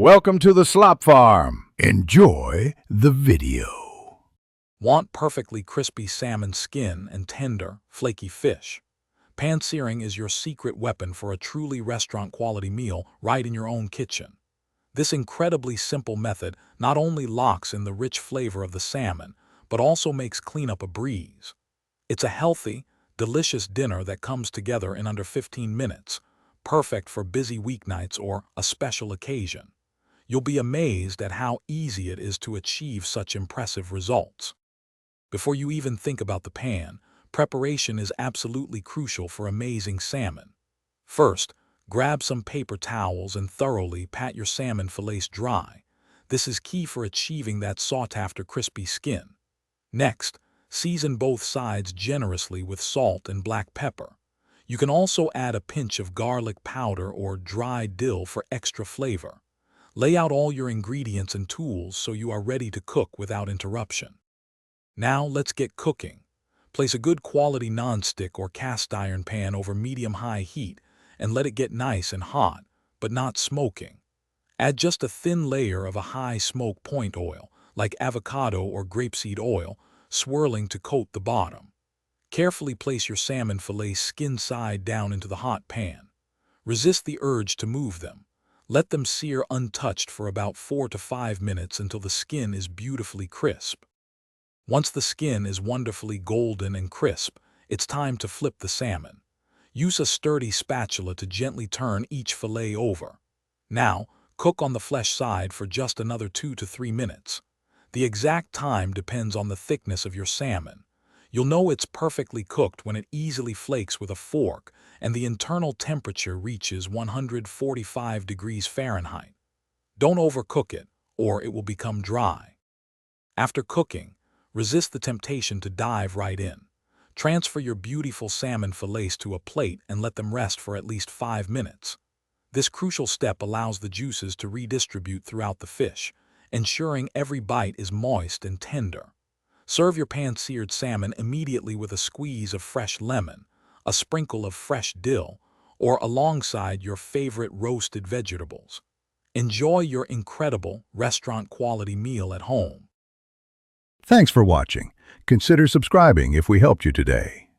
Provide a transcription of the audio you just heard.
Welcome to the Slop Farm. Enjoy the video. Want perfectly crispy salmon skin and tender, flaky fish? Pan-searing is your secret weapon for a truly restaurant-quality meal right in your own kitchen. This incredibly simple method not only locks in the rich flavor of the salmon, but also makes cleanup a breeze. It's a healthy, delicious dinner that comes together in under 15 minutes, perfect for busy weeknights or a special occasion. You'll be amazed at how easy it is to achieve such impressive results. Before you even think about the pan, preparation is absolutely crucial for amazing salmon. First, grab some paper towels and thoroughly pat your salmon fillets dry. This is key for achieving that sought-after crispy skin. Next, season both sides generously with salt and black pepper. You can also add a pinch of garlic powder or dry dill for extra flavor. Lay out all your ingredients and tools so you are ready to cook without interruption. Now let's get cooking. Place a good quality nonstick or cast iron pan over medium-high heat and let it get nice and hot, but not smoking. Add just a thin layer of a high smoke point oil, like avocado or grapeseed oil, swirling to coat the bottom. Carefully place your salmon fillets skin side down into the hot pan. Resist the urge to move them. Let them sear untouched for about 4 to 5 minutes until the skin is beautifully crisp. Once the skin is wonderfully golden and crisp, it's time to flip the salmon. Use a sturdy spatula to gently turn each fillet over. Now, cook on the flesh side for just another 2 to 3 minutes. The exact time depends on the thickness of your salmon. You'll know it's perfectly cooked when it easily flakes with a fork and the internal temperature reaches 145 degrees Fahrenheit. Don't overcook it, or it will become dry. After cooking, resist the temptation to dive right in. Transfer your beautiful salmon fillets to a plate and let them rest for at least 5 minutes. This crucial step allows the juices to redistribute throughout the fish, ensuring every bite is moist and tender. Serve your pan-seared salmon immediately with a squeeze of fresh lemon, a sprinkle of fresh dill, or alongside your favorite roasted vegetables. Enjoy your incredible restaurant-quality meal at home. Thanks for watching. Consider subscribing if we helped you today.